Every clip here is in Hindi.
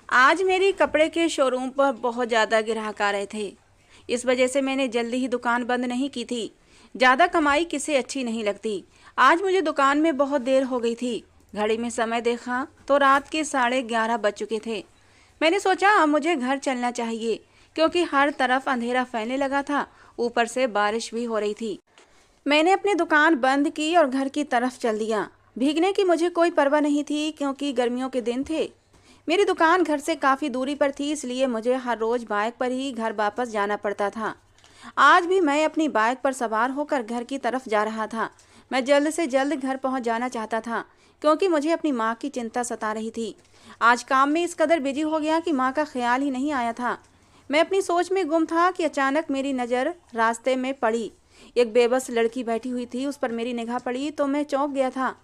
आज मेरी कपड़े के शोरूम पर बहुत ज़्यादा ग्राहक आ रहे थे। इस वजह से मैंने जल्दी ही दुकान बंद नहीं की थी। ज़्यादा कमाई किसे अच्छी नहीं लगती। आज मुझे दुकान में बहुत देर हो गई थी। घड़ी में समय देखा तो रात के 11:30 बज चुके थे। मैंने सोचा अब मुझे घर चलना चाहिए, क्योंकि हर तरफ अंधेरा फैलने लगा था। ऊपर से बारिश भी हो रही थी। मैंने अपनी दुकान बंद की और घर की तरफ चल दिया। भीगने की मुझे कोई परवाह नहीं थी, क्योंकि गर्मियों के दिन थे। मेरी दुकान घर से काफ़ी दूरी पर थी, इसलिए मुझे हर रोज़ बाइक पर ही घर वापस जाना पड़ता था। आज भी मैं अपनी बाइक पर सवार होकर घर की तरफ जा रहा था। मैं जल्द से जल्द घर पहुंच जाना चाहता था, क्योंकि मुझे अपनी माँ की चिंता सता रही थी। आज काम में इस कदर बिजी हो गया कि माँ का ख्याल ही नहीं आया था। मैं अपनी सोच में गुम था कि अचानक मेरी नज़र रास्ते में पड़ी। एक बेबस लड़की बैठी हुई थी। उस पर मेरी निगाह पड़ी तो मैं चौंक गया था।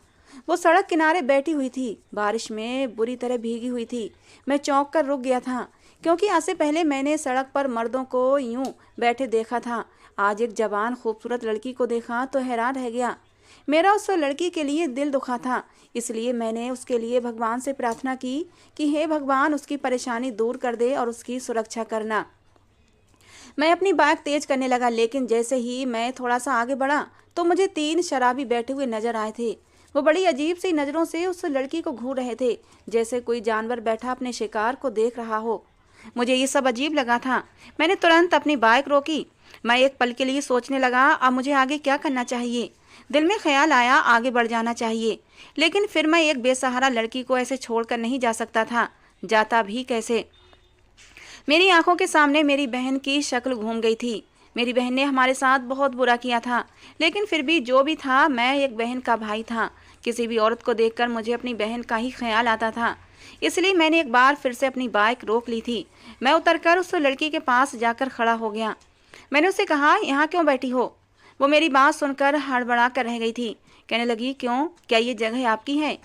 वो सड़क किनारे बैठी हुई थी, बारिश में बुरी तरह भीगी हुई थी। मैं चौंक कर रुक गया था, क्योंकि आज से पहले मैंने सड़क पर मर्दों को यूं बैठे देखा था। आज एक जवान खूबसूरत लड़की को देखा तो हैरान रह गया। मेरा उस लड़की के लिए दिल दुखा था, इसलिए मैंने उसके लिए भगवान से प्रार्थना की कि हे भगवान, उसकी परेशानी दूर कर दे और उसकी सुरक्षा करना। मैं अपनी बाइक तेज करने लगा, लेकिन जैसे ही मैं थोड़ा सा आगे बढ़ा तो मुझे 3 शराबी बैठे हुए नजर आए थे। वो बड़ी अजीब सी नज़रों से उस लड़की को घूर रहे थे, जैसे कोई जानवर बैठा अपने शिकार को देख रहा हो। मुझे ये सब अजीब लगा था। मैंने तुरंत अपनी बाइक रोकी। मैं एक पल के लिए सोचने लगा, अब मुझे आगे क्या करना चाहिए। दिल में ख्याल आया आगे बढ़ जाना चाहिए, लेकिन फिर मैं एक बेसहारा लड़की को ऐसे छोड़कर नहीं जा सकता था। जाता भी कैसे। मेरी आंखों के सामने मेरी बहन की शक्ल घूम गई थी। मेरी बहन ने हमारे साथ बहुत बुरा किया था, लेकिन फिर भी जो भी था, मैं एक बहन का भाई था। किसी भी औरत को देखकर मुझे अपनी बहन का ही ख्याल आता था, इसलिए मैंने एक बार फिर से अपनी बाइक रोक ली थी। मैं उतरकर उस लड़की के पास जाकर खड़ा हो गया। मैंने उससे कहा, यहाँ क्यों बैठी हो? वो मेरी बात सुनकर हड़बड़ा कर रह गई थी। कहने लगी, क्यों, क्या ये जगह आपकी है?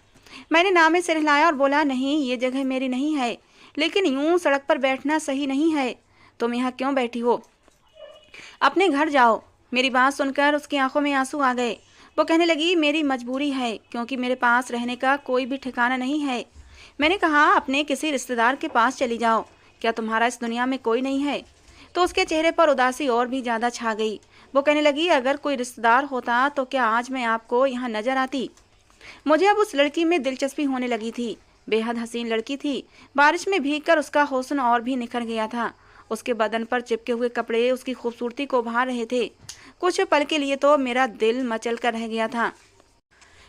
मैंने नामे सिर हिलाया और बोला, नहीं, ये जगह मेरी नहीं है, लेकिन यूं सड़क पर बैठना सही नहीं है। तुम यहाँ क्यों बैठी हो? अपने घर जाओ। मेरी बात सुनकर उसकी आंखों में आंसू आ गए। वो कहने लगी, मेरी मजबूरी है, क्योंकि मेरे पास रहने का कोई भी ठिकाना नहीं है। मैंने कहा, अपने किसी रिश्तेदार के पास चली जाओ। क्या तुम्हारा इस दुनिया में कोई नहीं है? तो उसके चेहरे पर उदासी और भी ज़्यादा छा गई। वो कहने लगी, अगर कोई रिश्तेदार होता तो क्या आज मैं आपको यहाँ नजर आती? मुझे अब उस लड़की में दिलचस्पी होने लगी थी। बेहद हसीन लड़की थी। बारिश में भीगकर उसका हुस्न और भी निखर गया था। उसके बदन पर चिपके हुए कपड़े उसकी खूबसूरती को उभार रहे थे। कुछ पल के लिए तो मेरा दिल मचल कर रह गया था।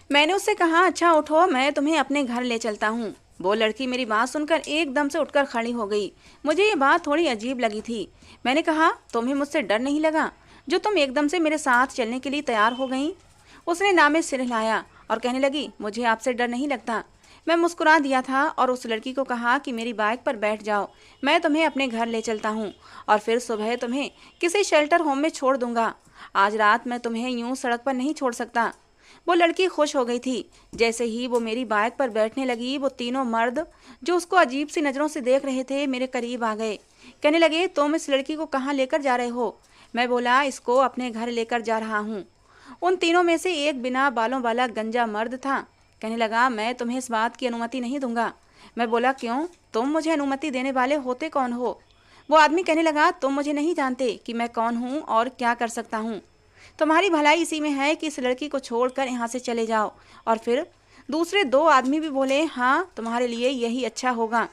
मैंने उससे कहा, अच्छा उठो, मैं तुम्हें अपने घर ले चलता हूँ। वो लड़की मेरी बात सुनकर एकदम से उठकर खड़ी हो गई। मुझे ये बात थोड़ी अजीब लगी थी। मैंने कहा, तुम्हें मुझसे डर नहीं लगा जो तुम एकदम से मेरे साथ चलने के लिए तैयार हो गई? उसने नामे सिर हिलाया और कहने लगी, मुझे आपसे डर नहीं लगता। मैं मुस्कुरा दिया था और उस लड़की को कहा कि मेरी बाइक पर बैठ जाओ, मैं तुम्हें अपने घर ले चलता हूँ और फिर सुबह तुम्हें किसी शेल्टर होम में छोड़ दूंगा। आज रात मैं तुम्हें यूं सड़क पर नहीं छोड़ सकता। वो लड़की खुश हो गई थी। जैसे ही वो मेरी बाइक पर बैठने लगी, वो तीनों मर्द जो उसको अजीब सी नज़रों से देख रहे थे मेरे करीब आ गए। कहने लगे, तुम इस लड़की को कहाँ लेकर जा रहे हो? मैं बोला, इसको अपने घर लेकर जा रहा हूँ। उन तीनों में से एक बिना बालों वाला गंजा मर्द था। कहने लगा, मैं तुम्हें इस बात की अनुमति नहीं दूंगा। मैं बोला, क्यों? तुम मुझे अनुमति देने वाले होते कौन हो? वो आदमी कहने लगा, तुम मुझे नहीं जानते कि मैं कौन हूँ और क्या कर सकता हूँ। तुम्हारी भलाई इसी में है कि इस लड़की को छोड़कर यहाँ से चले जाओ। और फिर दूसरे 2 आदमी भी बोले, हाँ, तुम्हारे लिए यही अच्छा होगा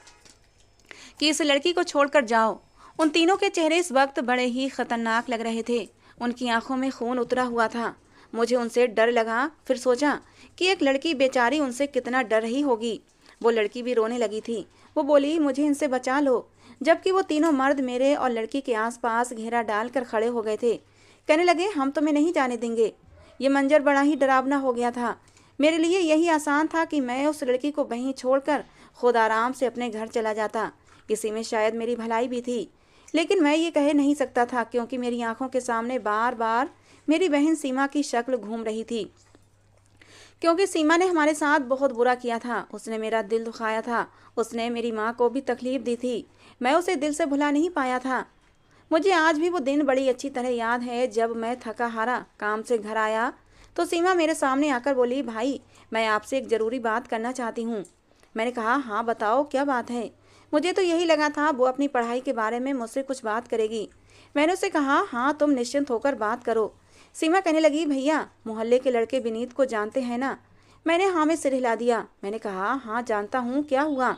कि इस लड़की को छोड़कर जाओ। उन तीनों के चेहरे इस वक्त बड़े ही खतरनाक लग रहे थे। उनकी आंखों में खून उतरा हुआ था। मुझे उनसे डर लगा। फिर सोचा कि एक लड़की बेचारी उनसे कितना डर रही होगी। वो लड़की भी रोने लगी थी। वो बोली, मुझे इनसे बचा लो। जबकि वो तीनों मर्द मेरे और लड़की के आसपास घेरा डालकर खड़े हो गए थे। कहने लगे, हम तुम्हें नहीं जाने देंगे। ये मंजर बड़ा ही डरावना हो गया था। मेरे लिए यही आसान था कि मैं उस लड़की को वहीं छोड़कर खुद आराम से अपने घर चला जाता। इसी में शायद मेरी भलाई भी थी, लेकिन मैं ये कह नहीं सकता था, क्योंकि मेरी आंखों के सामने बार बार मेरी बहन सीमा की शक्ल घूम रही थी। क्योंकि सीमा ने हमारे साथ बहुत बुरा किया था। उसने मेरा दिल दुखाया था। उसने मेरी माँ को भी तकलीफ दी थी। मैं उसे दिल से भुला नहीं पाया था। मुझे आज भी वो दिन बड़ी अच्छी तरह याद है, जब मैं थका हारा काम से घर आया तो सीमा मेरे सामने आकर बोली, भाई, मैं आपसे एक ज़रूरी बात करना चाहती हूँ। मैंने कहा, हाँ बताओ, क्या बात है? मुझे तो यही लगा था वो अपनी पढ़ाई के बारे में मुझसे कुछ बात करेगी। मैंने उससे कहा, हाँ तुम निश्चिंत होकर बात करो। सीमा कहने लगी, भैया मोहल्ले के लड़के विनीत को जानते हैं ना? मैंने हाँ में सिर हिला दिया। मैंने कहा, हाँ जानता हूँ, क्या हुआ?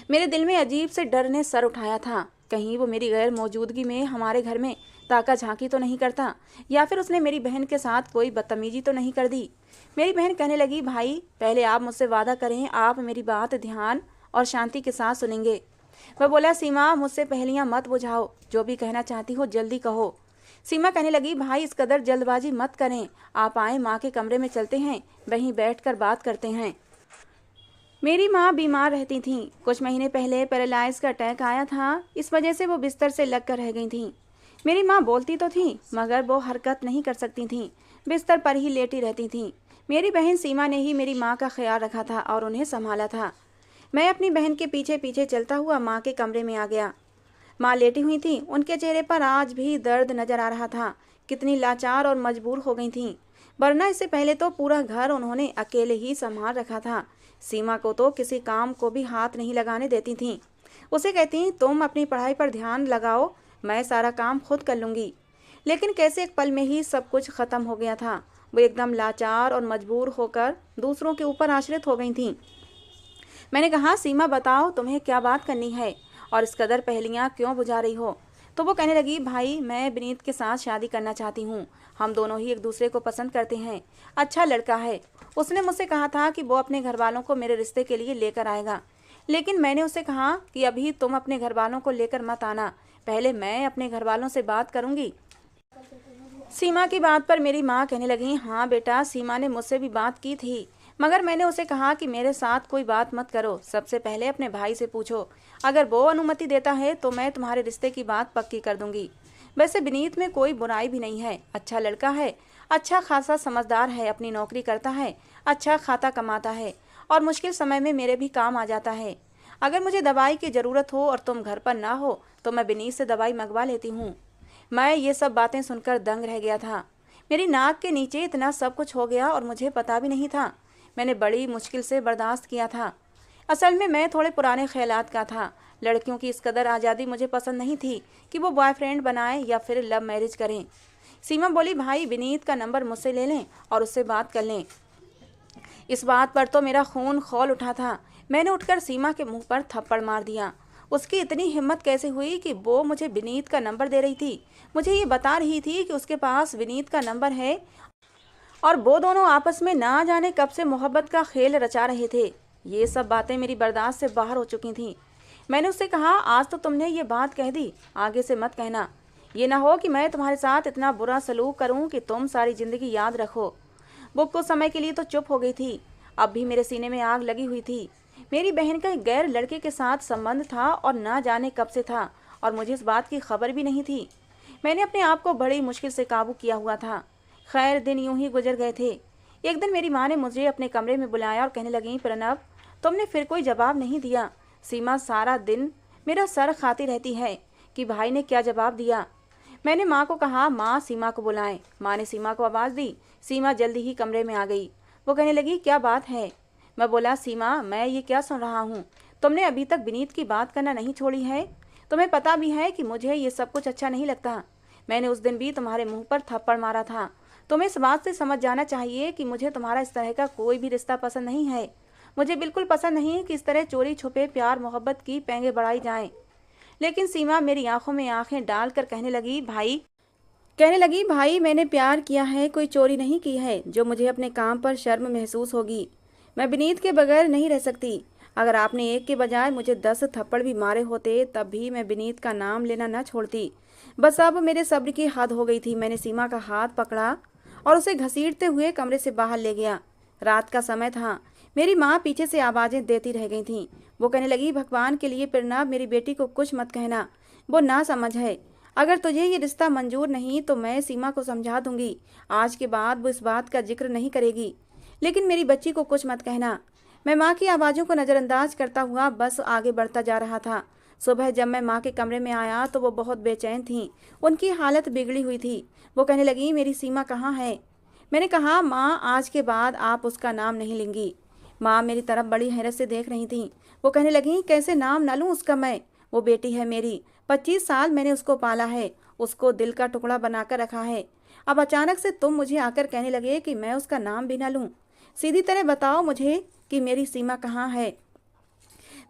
मेरे दिल में अजीब से डर ने सर उठाया था। कहीं वो मेरी गैर मौजूदगी में हमारे घर में ताका झांकी तो नहीं करता, या फिर उसने मेरी बहन के साथ कोई बदतमीजी तो नहीं कर दी। मेरी बहन कहने लगी, भाई पहले आप मुझसे वादा करें, आप मेरी बात ध्यान और शांति के साथ सुनेंगे। वह बोला, सीमा मुझसे पहेलियां मत बुझाओ, जो भी कहना चाहती हो जल्दी कहो। सीमा कहने लगी, भाई इस कदर जल्दबाजी मत करें, आप आए माँ के कमरे में चलते हैं, वहीं बैठकर बात करते हैं। मेरी माँ बीमार रहती थीं। कुछ महीने पहले पैरालाइज का अटैक आया था, इस वजह से वो बिस्तर से लगकर रह गई थीं। मेरी माँ बोलती तो थी मगर वो हरकत नहीं कर सकती थीं, बिस्तर पर ही लेटी रहती थीं। मेरी बहन सीमा ने ही मेरी माँ का ख्याल रखा था और उन्हें संभाला था। मैं अपनी बहन के पीछे पीछे चलता हुआ माँ के कमरे में आ गया। माँ लेटी हुई थी, उनके चेहरे पर आज भी दर्द नजर आ रहा था। कितनी लाचार और मजबूर हो गई थीं, वरना इससे पहले तो पूरा घर उन्होंने अकेले ही संभाल रखा था। सीमा को तो किसी काम को भी हाथ नहीं लगाने देती थीं। उसे कहती, तुम अपनी पढ़ाई पर ध्यान लगाओ, मैं सारा काम खुद कर लूँगी। लेकिन कैसे एक पल में ही सब कुछ ख़त्म हो गया था। वो एकदम लाचार और मजबूर होकर दूसरों के ऊपर आश्रित हो गई थीं। मैंने कहा, सीमा बताओ तुम्हें क्या बात करनी है और इस कदर पहेलियाँ क्यों बुझा रही हो? तो वो कहने लगी, भाई मैं विनीत के साथ शादी करना चाहती हूँ। हम दोनों ही एक दूसरे को पसंद करते हैं, अच्छा लड़का है। उसने मुझसे कहा था कि वो अपने घर वालों को मेरे रिश्ते के लिए लेकर आएगा, लेकिन मैंने उसे कहा कि अभी तुम अपने घर वालों को लेकर मत आना, पहले मैं अपने घर वालों से बात करूँगी। सीमा की बात पर मेरी माँ कहने लगी, हाँ बेटा, सीमा ने मुझसे भी बात की थी, मगर मैंने उसे कहा कि मेरे साथ कोई बात मत करो, सबसे पहले अपने भाई से पूछो। अगर वो अनुमति देता है तो मैं तुम्हारे रिश्ते की बात पक्की कर दूंगी। वैसे विनीत में कोई बुराई भी नहीं है, अच्छा लड़का है, अच्छा खासा समझदार है, अपनी नौकरी करता है, अच्छा खाता कमाता है और मुश्किल समय में मेरे भी काम आ जाता है। अगर मुझे दवाई की ज़रूरत हो और तुम घर पर ना हो तो मैं विनीत से दवाई मंगवा लेती हूँ। मैं ये सब बातें सुनकर दंग रह गया था। मेरी नाक के नीचे इतना सब कुछ हो गया और मुझे पता भी नहीं था। मैंने बड़ी मुश्किल से बर्दाश्त किया था। असल में मैं थोड़े पुराने ख्यालात का था। लड़कियों की इस कदर आज़ादी मुझे पसंद नहीं थी कि वो बॉयफ्रेंड बनाएं या फिर लव मैरिज करें। सीमा बोली, भाई विनीत का नंबर मुझसे ले लें और उससे बात कर लें। इस बात पर तो मेरा खून खौल उठा था। मैंने उठकर सीमा के मुंह पर थप्पड़ मार दिया। उसकी इतनी हिम्मत कैसे हुई कि वो मुझे विनीत का नंबर दे रही थी, मुझे ये बता रही थी कि उसके पास विनीत का नंबर है और वो दोनों आपस में ना जाने कब से मोहब्बत का खेल रचा रहे थे। ये सब बातें मेरी बर्दाश्त से बाहर हो चुकी थीं। मैंने उससे कहा, आज तो तुमने ये बात कह दी, आगे से मत कहना। ये ना हो कि मैं तुम्हारे साथ इतना बुरा सलूक करूं कि तुम सारी ज़िंदगी याद रखो। वो कुछ समय के लिए तो चुप हो गई थी, अब भी मेरे सीने में आग लगी हुई थी। मेरी बहन का एक गैर लड़के के साथ संबंध था और ना जाने कब से था और मुझे इस बात की खबर भी नहीं थी। मैंने अपने आप को बड़ी मुश्किल से काबू किया हुआ था। खैर दिन यूं ही गुजर गए थे। एक दिन मेरी माँ ने मुझे अपने कमरे में बुलाया और कहने लगी, प्रणव तुमने फिर कोई जवाब नहीं दिया। सीमा सारा दिन मेरा सर खाती रहती है कि भाई ने क्या जवाब दिया। मैंने माँ को कहा, माँ सीमा को बुलाएं। माँ ने सीमा को आवाज़ दी। सीमा जल्दी ही कमरे में आ गई। वो कहने लगी, क्या बात है? मैं बोला, सीमा मैं ये क्या सुन रहा हूँ, तुमने अभी तक विनीत की बात करना नहीं छोड़ी है। तुम्हें पता भी है कि मुझे ये सब कुछ अच्छा नहीं लगता। मैंने उस दिन भी तुम्हारे मुंह पर थप्पड़ मारा था। तुम्हें इस बात से समझ जाना चाहिए कि मुझे तुम्हारा इस तरह का कोई भी रिश्ता पसंद नहीं है। मुझे बिल्कुल पसंद नहीं कि इस तरह चोरी छुपे प्यार मोहब्बत की पेंगे बढ़ाई जाएं। लेकिन सीमा मेरी आंखों में आंखें डालकर कहने लगी, भाई मैंने प्यार किया है, कोई चोरी नहीं की है जो मुझे अपने काम पर शर्म महसूस होगी। मैं विनीत के बगैर नहीं रह सकती। अगर आपने एक के बजाय मुझे 10 थप्पड़ भी मारे होते तब भी मैं विनीत का नाम लेना न छोड़ती। बस अब मेरे सब्र की हद हो गई थी। मैंने सीमा का हाथ पकड़ा और उसे घसीटते हुए कमरे से बाहर ले गया। रात का समय था। मेरी माँ पीछे से आवाज़ें देती रह गई थीं। वो कहने लगी, भगवान के लिए प्रणव मेरी बेटी को कुछ मत कहना, वो ना समझ है। अगर तुझे ये रिश्ता मंजूर नहीं तो मैं सीमा को समझा दूंगी। आज के बाद वो इस बात का जिक्र नहीं करेगी, लेकिन मेरी बच्ची को कुछ मत कहना। मैं माँ की आवाज़ों को नज़रअंदाज करता हुआ बस आगे बढ़ता जा रहा था। सुबह जब मैं माँ के कमरे में आया तो वो बहुत बेचैन थीं। उनकी हालत बिगड़ी हुई थी। वो कहने लगी, मेरी सीमा कहाँ है? मैंने कहा, माँ आज के बाद आप उसका नाम नहीं लेंगी। माँ मेरी तरफ बड़ी हैरत से देख रही थी। वो कहने लगी, कैसे नाम न लूँ उसका मैं, वो बेटी है मेरी, 25 साल मैंने उसको पाला है, उसको दिल का टुकड़ा बनाकर रखा है। अब अचानक से तुम मुझे आकर कहने लगे कि मैं उसका नाम भी न लूँ। सीधी तरह बताओ मुझे कि मेरी सीमा कहाँ है।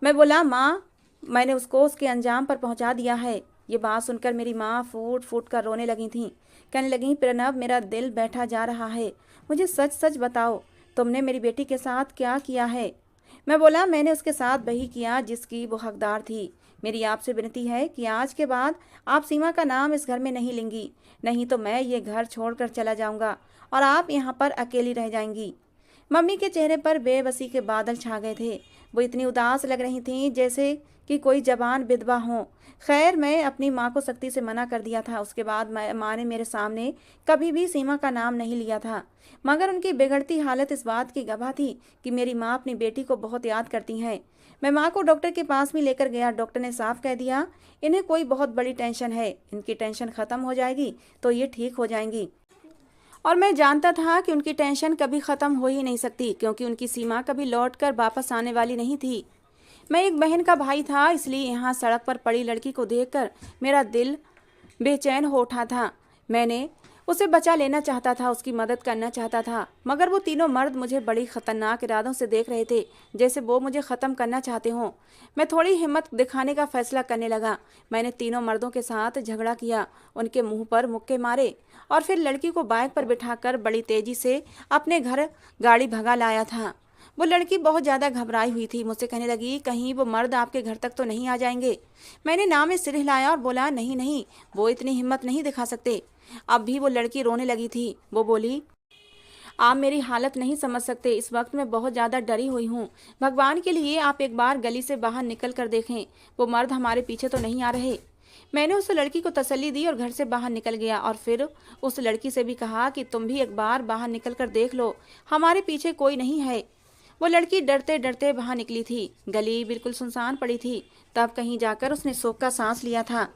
मैं बोला, माँ मैंने उसको उसके अंजाम पर पहुँचा दिया है। ये बात सुनकर मेरी माँ फूट फूट कर रोने लगी थी। कहने लगी, प्रणव मेरा दिल बैठा जा रहा है, मुझे सच सच बताओ तुमने मेरी बेटी के साथ क्या किया है। मैं बोला, मैंने उसके साथ वही किया जिसकी वो हकदार थी। मेरी आपसे विनती है कि आज के बाद आप सीमा का नाम इस घर में नहीं लेंगी, नहीं तो मैं ये घर छोड़कर चला जाऊंगा और आप यहाँ पर अकेली रह जाएंगी। मम्मी के चेहरे पर बेबसी के बादल छा गए थे। वो इतनी उदास लग रही थीं जैसे कि कोई जवान विधवा हो। खैर मैं अपनी माँ को सख्ती से मना कर दिया था। उसके बाद माँ ने मेरे सामने कभी भी सीमा का नाम नहीं लिया था, मगर उनकी बिगड़ती हालत इस बात की गवाह थी कि मेरी माँ अपनी बेटी को बहुत याद करती हैं। मैं माँ को डॉक्टर के पास भी लेकर गया। डॉक्टर ने साफ कह दिया, इन्हें कोई बहुत बड़ी टेंशन है, इनकी टेंशन ख़त्म हो जाएगी तो ये ठीक हो जाएंगी। और मैं जानता था कि उनकी टेंशन कभी ख़त्म हो ही नहीं सकती, क्योंकि उनकी सीमा कभी लौट कर वापस आने वाली नहीं थी। मैं एक बहन का भाई था, इसलिए यहाँ सड़क पर पड़ी लड़की को देखकर मेरा दिल बेचैन हो उठा था। मैंने उसे बचा लेना चाहता था, उसकी मदद करना चाहता था, मगर वो तीनों मर्द मुझे बड़ी खतरनाक इरादों से देख रहे थे, जैसे वो मुझे ख़त्म करना चाहते हों। मैं थोड़ी हिम्मत दिखाने का फैसला करने लगा। मैंने तीनों मर्दों के साथ झगड़ा किया, उनके मुंह पर मुक्के मारे और फिर लड़की को बाइक पर बिठाकर बड़ी तेजी से अपने घर गाड़ी भगा लाया था। वो लड़की बहुत ज़्यादा घबराई हुई थी। मुझसे कहने लगी, कहीं वो मर्द आपके घर तक तो नहीं आ जाएंगे। मैंने नाम में सिर हिलाया और बोला, नहीं नहीं, वो इतनी हिम्मत नहीं दिखा सकते। अब भी वो लड़की रोने लगी थी। वो बोली, आप मेरी हालत नहीं समझ सकते, इस वक्त मैं बहुत ज़्यादा डरी हुई हूँ। भगवान के लिए आप एक बार गली से बाहर निकल कर देखें, वो मर्द हमारे पीछे तो नहीं आ रहे। मैंने उस लड़की को तसल्ली दी और घर से बाहर निकल गया और फिर उस लड़की से भी कहा कि तुम भी एक बार बाहर निकल कर देख लो, हमारे पीछे कोई नहीं है। वो लड़की डरते डरते बाहर निकली थी। गली बिल्कुल सुनसान पड़ी थी। तब कहीं जाकर उसने शोक का सांस लिया था।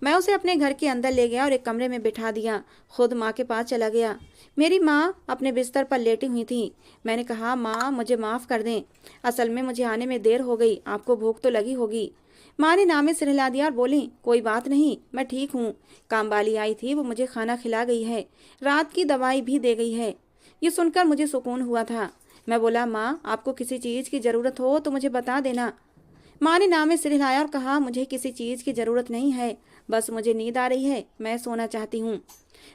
मैं उसे अपने घर के अंदर ले गया और एक कमरे में बिठा दिया। खुद माँ के पास चला गया। मेरी माँ अपने बिस्तर पर लेटी हुई थी। मैंने कहा, माँ मुझे माफ़ कर दें, असल में मुझे आने में देर हो गई, आपको भूख तो लगी होगी। माँ ने नामे सिर हिला दिया और बोली, कोई बात नहीं, मैं ठीक हूँ, काम वाली आई थी, वो मुझे खाना खिला गई है, रात की दवाई भी दे गई है। ये सुनकर मुझे सुकून हुआ था। मैं बोला, माँ आपको किसी चीज़ की ज़रूरत हो तो मुझे बता देना। माँ ने नामे सिर हिलाया और कहा, मुझे किसी चीज़ की ज़रूरत नहीं है, बस मुझे नींद आ रही है, मैं सोना चाहती हूँ।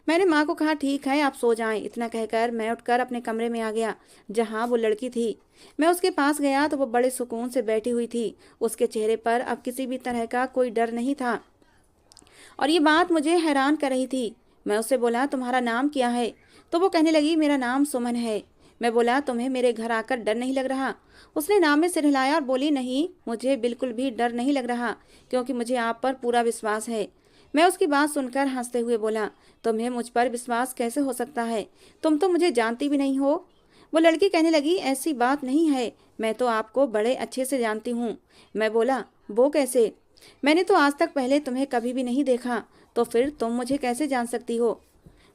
मैंने माँ को कहा, ठीक है आप सो जाएं। इतना कहकर मैं उठकर अपने कमरे में आ गया जहाँ वो लड़की थी। मैं उसके पास गया तो वो बड़े सुकून से बैठी हुई थी। उसके चेहरे पर अब किसी भी तरह का कोई डर नहीं था और ये बात मुझे हैरान कर रही थी। मैं उससे बोला, तुम्हारा नाम क्या है? तो वो कहने लगी, मेरा नाम सुमन है। मैं बोला, तुम्हें मेरे घर आकर डर नहीं लग रहा? उसने नाम में सिर हिलाया और बोली, नहीं मुझे बिल्कुल भी डर नहीं लग रहा, क्योंकि मुझे आप पर पूरा विश्वास है। मैं उसकी बात सुनकर हंसते हुए बोला, तुम्हें मुझ पर विश्वास कैसे हो सकता है? तुम तो मुझे जानती भी नहीं हो। वो लड़की कहने लगी, ऐसी बात नहीं है, मैं तो आपको बड़े अच्छे से जानती हूँ। मैं बोला, वो कैसे? मैंने तो आज तक पहले तुम्हें कभी भी नहीं देखा, तो फिर तुम मुझे कैसे जान सकती हो?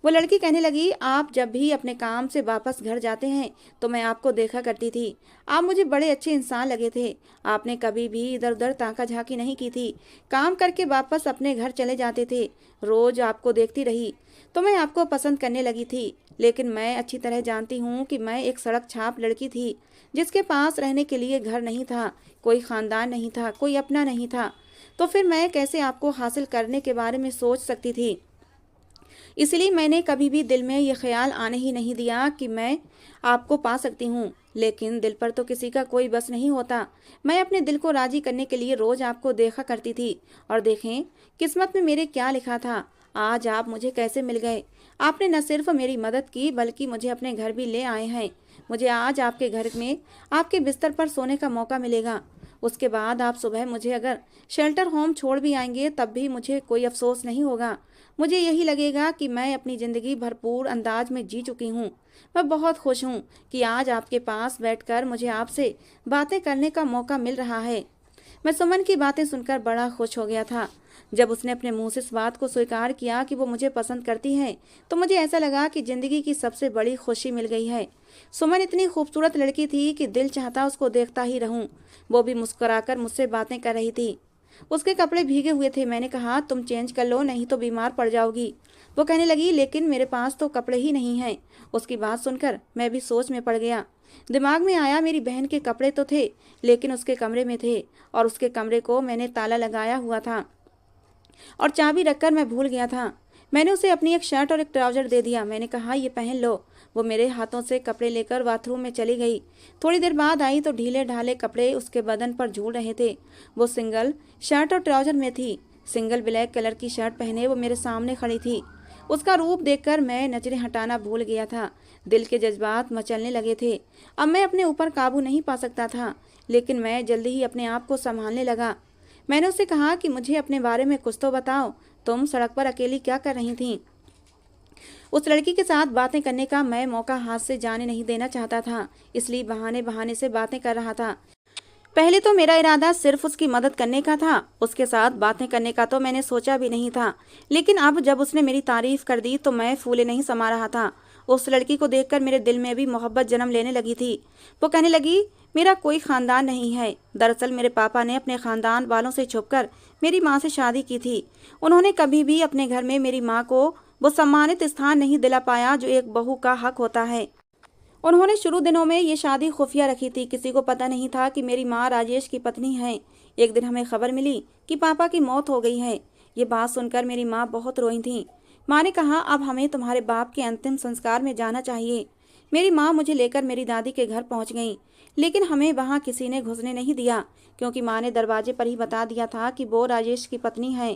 वो लड़की कहने लगी, आप जब भी अपने काम से वापस घर जाते हैं तो मैं आपको देखा करती थी। आप मुझे बड़े अच्छे इंसान लगे थे। आपने कभी भी इधर उधर ताका झाकी नहीं की थी। काम करके वापस अपने घर चले जाते थे। रोज आपको देखती रही तो मैं आपको पसंद करने लगी थी, लेकिन मैं अच्छी तरह जानती हूँ कि मैं एक सड़क छाप लड़की थी, जिसके पास रहने के लिए घर नहीं था, कोई ख़ानदान नहीं था, कोई अपना नहीं था। तो फिर मैं कैसे आपको हासिल करने के बारे में सोच सकती थी? इसलिए मैंने कभी भी दिल में ये ख्याल आने ही नहीं दिया कि मैं आपको पा सकती हूँ। लेकिन दिल पर तो किसी का कोई बस नहीं होता। मैं अपने दिल को राजी करने के लिए रोज़ आपको देखा करती थी, और देखें किस्मत में मेरे क्या लिखा था। आज आप मुझे कैसे मिल गए? आपने न सिर्फ मेरी मदद की, बल्कि मुझे अपने घर भी ले आए हैं। मुझे आज आपके घर में आपके बिस्तर पर सोने का मौका मिलेगा। उसके बाद आप सुबह मुझे अगर शेल्टर होम छोड़ भी आएंगे तब भी मुझे कोई अफसोस नहीं होगा। मुझे यही लगेगा कि मैं अपनी ज़िंदगी भरपूर अंदाज में जी चुकी हूँ। मैं बहुत खुश हूँ कि आज आपके पास बैठकर मुझे आपसे बातें करने का मौका मिल रहा है। मैं सुमन की बातें सुनकर बड़ा खुश हो गया था। जब उसने अपने मुंह से इस बात को स्वीकार किया कि वो मुझे पसंद करती है, तो मुझे ऐसा लगा कि जिंदगी की सबसे बड़ी खुशी मिल गई है। सुमन इतनी खूबसूरत लड़की थी कि दिल चाहता उसको देखता ही रहूं। वो भी मुस्कुराकर मुझसे बातें कर रही थी। उसके कपड़े भीगे हुए थे। मैंने कहा, तुम चेंज कर लो, नहीं तो बीमार पड़ जाओगी। वो कहने लगी, लेकिन मेरे पास तो कपड़े ही नहीं हैं। उसकी बात सुनकर मैं भी सोच में पड़ गया। दिमाग में आया, मेरी बहन के कपड़े तो थे, लेकिन उसके कमरे में थे और उसके कमरे को मैंने ताला लगाया हुआ था और चाबी रखकर मैं भूल गया था। मैंने उसे अपनी एक शर्ट और एक ट्राउजर दे दिया। मैंने कहा, ये पहन लो। वो मेरे हाथों से कपड़े लेकर बाथरूम में चली गई। थोड़ी देर बाद आई तो ढीले ढाले कपड़े उसके बदन पर झूल रहे थे। वो सिंगल शर्ट और ट्राउजर में थी। सिंगल ब्लैक कलर की शर्ट पहने वो मेरे सामने खड़ी थी। उसका रूप देखकर मैं नजरें हटाना भूल गया था। दिल के जज्बात मचलने लगे थे। अब मैं अपने ऊपर काबू नहीं पा सकता था, लेकिन मैं जल्दी ही अपने आप को संभालने लगा। मैंने उससे कहा कि मुझे अपने बारे में कुछ तो बताओ। तुम सड़क पर अकेली क्या कर रही थी? उस लड़की के साथ बातें करने का मैं मौका हाथ से जाने नहीं देना चाहता था, इसलिए बहाने बहाने से बातें कर रहा था। पहले तो मेरा इरादा सिर्फ उसकी मदद करने का था, उसके साथ बातें करने का तो मैंने सोचा भी नहीं था। लेकिन अब जब उसने मेरी तारीफ कर दी तो मैं फूले नहीं समा रहा था। उस लड़की को देखकर मेरे दिल में भी मोहब्बत जन्म लेने लगी थी। वो कहने लगी, मेरा कोई खानदान नहीं है। दरअसल मेरे पापा ने अपने खानदान वालों से छुपकर मेरी माँ से शादी की थी। उन्होंने कभी भी अपने घर में मेरी माँ को वो सम्मानित स्थान नहीं दिला पाया जो एक बहू का हक होता है। उन्होंने शुरू दिनों में ये शादी खुफिया रखी थी। किसी को पता नहीं था कि मेरी माँ राजेश की पत्नी है। एक दिन हमें खबर मिली कि पापा की मौत हो गई है। ये बात सुनकर मेरी माँ बहुत रोई थी। माँ ने कहा, अब हमें तुम्हारे बाप के अंतिम संस्कार में जाना चाहिए। मेरी माँ मुझे लेकर मेरी दादी के घर पहुँच गई, लेकिन हमें वहाँ किसी ने घुसने नहीं दिया, क्योंकि माँ ने दरवाजे पर ही बता दिया था कि वो राजेश की पत्नी है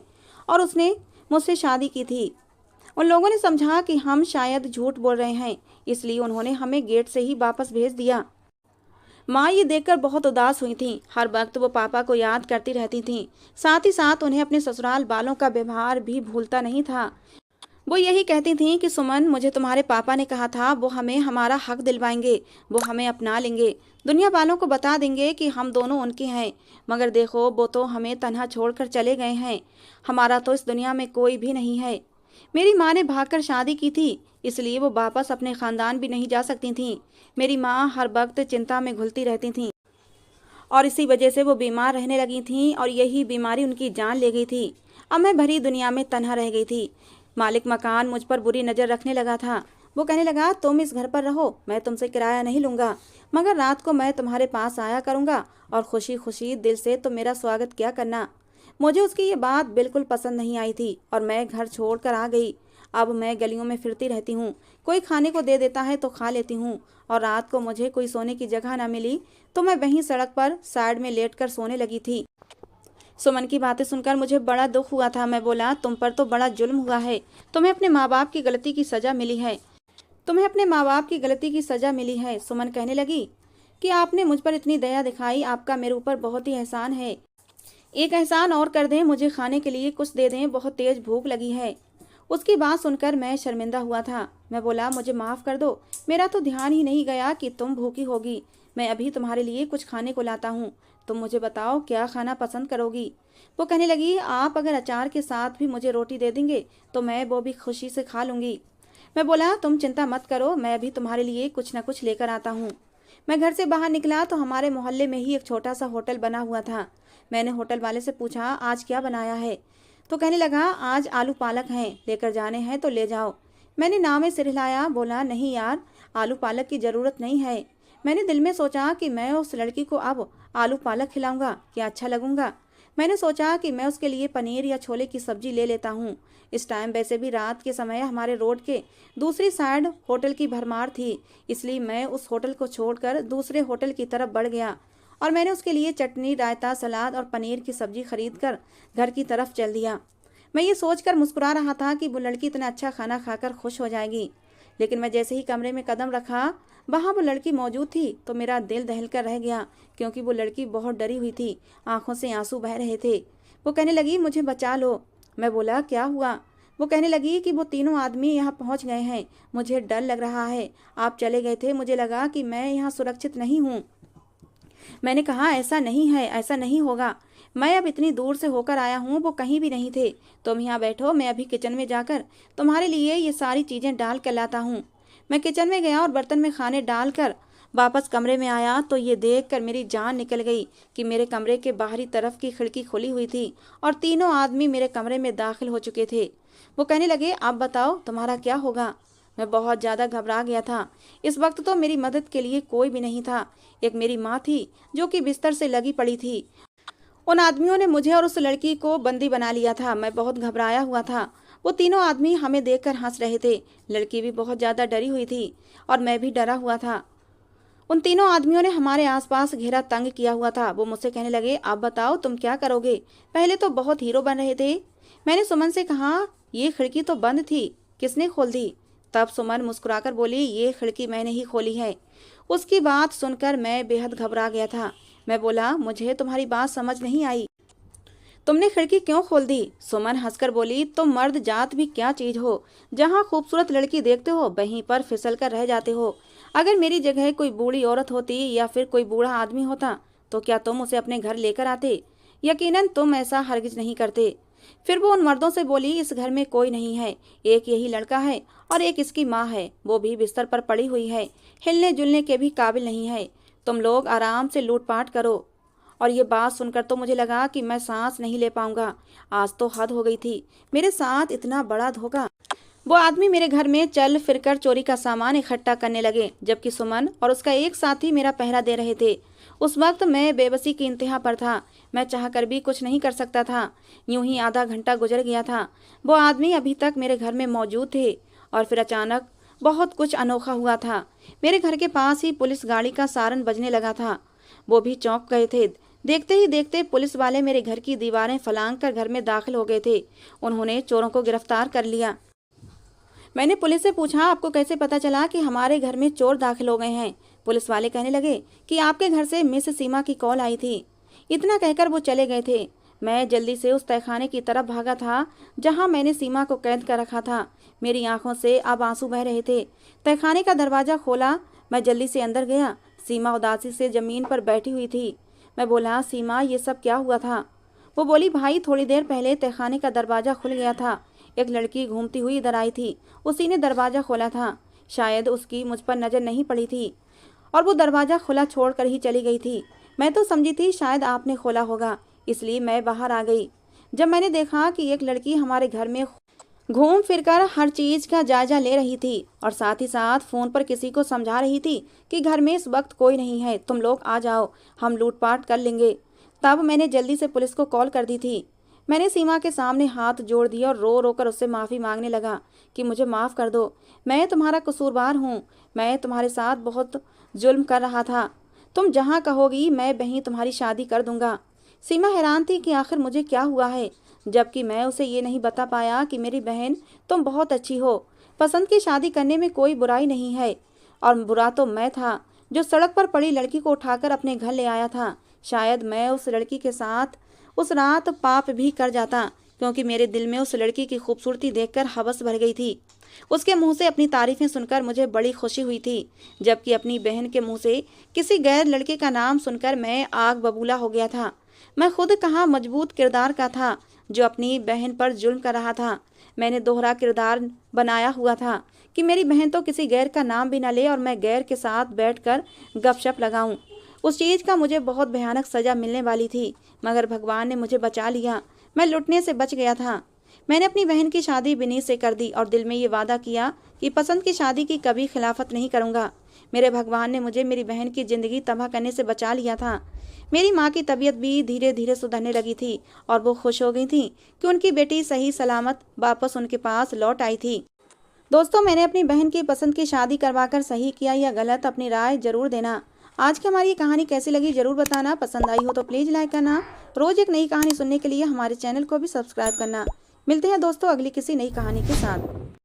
और उसने मुझसे शादी की थी। उन लोगों ने समझा कि हम शायद झूठ बोल रहे हैं, इसलिए उन्होंने हमें गेट से ही वापस भेज दिया। माँ ये देखकर बहुत उदास हुई थी। हर वक्त वो पापा को याद करती रहती थीं। साथ ही साथ उन्हें अपने ससुराल वालों का व्यवहार भी भूलता नहीं था। वो यही कहती थीं कि सुमन, मुझे तुम्हारे पापा ने कहा था वो हमें हमारा हक दिलवाएंगे, वो हमें अपना लेंगे, दुनिया वालों को बता देंगे कि हम दोनों उनके हैं। मगर देखो, वो तो हमें तन्हा छोड़कर चले गए हैं। हमारा तो इस दुनिया में कोई भी नहीं है। मेरी माँ ने भागकर शादी की थी, इसलिए वो वापस अपने खानदान भी नहीं जा सकती थीं। मेरी माँ हर वक्त चिंता में घुलती रहती थीं और इसी वजह से वो बीमार रहने लगी थीं और यही बीमारी उनकी जान ले गई थी। अब मैं भरी दुनिया में तन्हा रह गई थी। मालिक मकान मुझ पर बुरी नज़र रखने लगा था। वो कहने लगा, तुम इस घर पर रहो, मैं तुमसे किराया नहीं लूँगा, मगर रात को मैं तुम्हारे पास आया करूँगा और खुशी खुशी दिल से तुम मेरा स्वागत किया करना। मुझे उसकी ये बात बिल्कुल पसंद नहीं आई थी और मैं घर छोड़कर आ गई। अब मैं गलियों में फिरती रहती हूँ। कोई खाने को दे देता है तो खा लेती हूँ, और रात को मुझे कोई सोने की जगह ना मिली तो मैं वहीं सड़क पर साइड में लेटकर सोने लगी थी। सुमन की बातें सुनकर मुझे बड़ा दुख हुआ था। मैं बोला, तुम पर तो बड़ा जुल्म हुआ है। तुम्हें अपने माँ बाप की गलती की सजा मिली है। तुम्हें अपने माँ बाप की गलती की सजा मिली है। सुमन कहने लगी कि आपने मुझ पर इतनी दया दिखाई, आपका मेरे ऊपर बहुत ही एहसान है। एक एहसान और कर दें, मुझे खाने के लिए कुछ दे दें, बहुत तेज भूख लगी है। उसकी बात सुनकर मैं शर्मिंदा हुआ था। मैं बोला, मुझे माफ़ कर दो, मेरा तो ध्यान ही नहीं गया कि तुम भूखी होगी। मैं अभी तुम्हारे लिए कुछ खाने को लाता हूँ, तुम मुझे बताओ क्या खाना पसंद करोगी। वो कहने लगी, आप अगर अचार के साथ भी मुझे रोटी दे देंगे तो मैं वो भी खुशी से खा लूँगी। मैं बोला, तुम चिंता मत करो, मैं अभी तुम्हारे लिए कुछ न कुछ लेकर आता हूँ। मैं घर से बाहर निकला तो हमारे मोहल्ले में ही एक छोटा सा होटल बना हुआ था। मैंने होटल वाले से पूछा, आज क्या बनाया है? तो कहने लगा, आज आलू पालक हैं, लेकर जाने हैं तो ले जाओ। मैंने नाव में सिर हिलाया, बोला, नहीं यार, आलू पालक की ज़रूरत नहीं है। मैंने दिल में सोचा कि मैं उस लड़की को अब आलू पालक खिलाऊंगा, क्या अच्छा लगूंगा। मैंने सोचा कि मैं उसके लिए पनीर या छोले की सब्जी ले लेता हूँ। इस टाइम वैसे भी रात के समय हमारे रोड के दूसरी साइड होटल की भरमार थी, इसलिए मैं उस होटल को छोड़कर दूसरे होटल की तरफ बढ़ गया और मैंने उसके लिए चटनी, रायता, सलाद और पनीर की सब्जी खरीद कर घर की तरफ चल दिया। मैं ये सोचकर मुस्कुरा रहा था कि वो लड़की इतना अच्छा खाना खाकर खुश हो जाएगी, लेकिन मैं जैसे ही कमरे में कदम रखा, वहाँ वो लड़की मौजूद थी तो मेरा दिल दहल कर रह गया, क्योंकि वो लड़की बहुत डरी हुई थी, आंखों से आंसू बह रहे थे। वो कहने लगी, मुझे बचा लो। मैं बोला, क्या हुआ? वो कहने लगी कि वो तीनों आदमी यहाँ पहुँच गए हैं, मुझे डर लग रहा है। आप चले गए थे, मुझे लगा कि मैं यहाँ सुरक्षित नहीं हूँ। मैंने कहा, ऐसा नहीं है, ऐसा नहीं होगा। मैं अब इतनी दूर से होकर आया हूँ, वो कहीं भी नहीं थे। तुम यहाँ बैठो, मैं अभी किचन में जाकर तुम्हारे लिए ये सारी चीज़ें डाल कर लाता हूँ। मैं किचन में गया और बर्तन में खाने डालकर वापस कमरे में आया तो ये देखकर मेरी जान निकल गई कि मेरे कमरे के बाहरी तरफ की खिड़की खुली हुई थी और तीनों आदमी मेरे कमरे में दाखिल हो चुके थे। वो कहने लगे, आप बताओ तुम्हारा क्या होगा। मैं बहुत ज़्यादा घबरा गया था। इस वक्त तो मेरी मदद के लिए कोई भी नहीं था। एक मेरी माँ थी जो कि बिस्तर से लगी पड़ी थी। उन आदमियों ने मुझे और उस लड़की को बंदी बना लिया था। मैं बहुत घबराया हुआ था। वो तीनों आदमी हमें देखकर हंस रहे थे। लड़की भी बहुत ज़्यादा डरी हुई थी और मैं भी डरा हुआ था। उन तीनों आदमियों ने हमारे आसपास घेरा तंग किया हुआ था। वो मुझसे कहने लगे, आप बताओ तुम क्या करोगे। पहले तो बहुत हीरो बन रहे थे। मैंने सुमन से कहा, ये खिड़की तो बंद थी, किसने खोल दी। तब सुमन मुस्कुराकर बोली, ये खिड़की मैंने ही खोली है। उसकी बात सुनकर मैं बेहद घबरा गया था। मैं बोला, मुझे तुम्हारी बात समझ नहीं आई, तुमने खिड़की क्यों खोल दी। सुमन हंसकर बोली, तुम मर्द जात भी क्या चीज हो, जहाँ खूबसूरत लड़की देखते हो वहीं पर फिसल कर रह जाते हो। अगर मेरी जगह कोई बूढ़ी औरत होती या फिर कोई बूढ़ा आदमी होता तो क्या तुम उसे अपने घर लेकर आते। यकीनन तुम ऐसा हरगिज नहीं करते। फिर वो उन मर्दों से बोली, इस घर में कोई नहीं है, एक यही लड़का है और एक इसकी माँ है, वो भी बिस्तर पर पड़ी हुई है, हिलने जुलने के भी काबिल नहीं है। तुम लोग आराम से लूटपाट करो। और ये बात सुनकर तो मुझे लगा कि मैं सांस नहीं ले पाऊंगा। आज तो हद हो गई थी, मेरे साथ इतना बड़ा धोखा। वो आदमी मेरे घर में चल फिरकर चोरी का सामान इकट्ठा करने लगे, जबकि सुमन और उसका एक साथी मेरा पहरा दे रहे थे। उस वक्त मैं बेबसी की इंतहा पर था। मैं चाहकर भी कुछ नहीं कर सकता था। यूं ही आधा घंटा गुजर गया था। वो आदमी अभी तक मेरे घर में मौजूद थे और फिर अचानक बहुत कुछ अनोखा हुआ था। मेरे घर के पास ही पुलिस गाड़ी का सारन बजने लगा था। वो भी चौंक गए थे। देखते ही देखते पुलिस वाले मेरे घर की दीवारें फलांग कर घर में दाखिल हो गए थे। उन्होंने चोरों को गिरफ्तार कर लिया। मैंने पुलिस से पूछा, आपको कैसे पता चला कि हमारे घर में चोर दाखिल हो गए हैं। पुलिस वाले कहने लगे कि आपके घर से मिस सीमा की कॉल आई थी। इतना कहकर वो चले गए थे। मैं जल्दी से उस तहखाने की तरफ भागा था जहां मैंने सीमा को कैद कर रखा था। मेरी आंखों से अब आंसू बह रहे थे। तहखाने का दरवाजा खोला, मैं जल्दी से अंदर गया। सीमा उदासी से जमीन पर बैठी हुई थी। मैं बोला, सीमा ये सब क्या हुआ था। वो बोली, भाई थोड़ी देर पहले तहखाने का दरवाजा खुल गया था, एक लड़की घूमती हुई इधर आई थी, उसी ने दरवाजा खोला था। शायद उसकी मुझ पर नजर नहीं पड़ी थी और वो दरवाजा खुला छोड़कर ही चली गई थी। मैं तो समझी थी शायद आपने खोला होगा, इसलिए मैं बाहर आ गई। जब मैंने देखा कि एक लड़की हमारे घर में घूम फिरकर हर चीज का जायजा ले रही थी और साथ ही साथ फोन पर किसी को समझा रही थी कि घर में इस वक्त कोई नहीं है, तुम लोग आ जाओ, हम लूटपाट कर लेंगे, तब मैंने जल्दी से पुलिस को कॉल कर दी थी। मैंने सीमा के सामने हाथ जोड़ दिया और रो रो कर उससे माफ़ी मांगने लगा कि मुझे माफ़ कर दो, मैं तुम्हारा कसूरवार हूँ, मैं तुम्हारे साथ बहुत जुल्म कर रहा था, तुम जहाँ कहोगी मैं वहीं तुम्हारी शादी कर दूंगा। सीमा हैरान थी कि आखिर मुझे क्या हुआ है, जबकि मैं उसे ये नहीं बता पाया कि मेरी बहन तुम बहुत अच्छी हो, पसंद की शादी करने में कोई बुराई नहीं है। और बुरा तो मैं था जो सड़क पर पड़ी लड़की को उठाकर अपने घर ले आया था। शायद मैं उस लड़की के साथ उस रात पाप भी कर जाता, क्योंकि मेरे दिल में उस लड़की की खूबसूरती देखकर हवस भर गई थी। उसके मुंह से अपनी तारीफें सुनकर मुझे बड़ी खुशी हुई थी, जबकि अपनी बहन के मुंह से किसी गैर लड़के का नाम सुनकर मैं आग बबूला हो गया था। मैं खुद कहाँ मजबूत किरदार का था जो अपनी बहन पर जुल्म कर रहा था। मैंने दोहरा किरदार बनाया हुआ था कि मेरी बहन तो किसी गैर का नाम भी न ले और मैं गैर के साथ बैठकर गपशप लगाऊं। उस चीज़ का मुझे बहुत भयानक सज़ा मिलने वाली थी, मगर भगवान ने मुझे बचा लिया। मैं लुटने से बच गया था। मैंने अपनी बहन की शादी विनीत से कर दी और दिल में ये वादा किया कि पसंद की शादी की कभी खिलाफत नहीं करूँगा। मेरे भगवान ने मुझे मेरी बहन की ज़िंदगी तबाह करने से बचा लिया था। मेरी माँ की तबीयत भी धीरे धीरे सुधरने लगी थी और वो खुश हो गई थी कि उनकी बेटी सही सलामत वापस उनके पास लौट आई थी। दोस्तों, मैंने अपनी बहन की पसंद की शादी करवाकर सही किया या गलत, अपनी राय जरूर देना। आज की हमारी ये कहानी कैसी लगी जरूर बताना। पसंद आई हो तो प्लीज़ लाइक करना। रोज़ एक नई कहानी सुनने के लिए हमारे चैनल को भी सब्सक्राइब करना। मिलते हैं दोस्तों अगली किसी नई कहानी के साथ।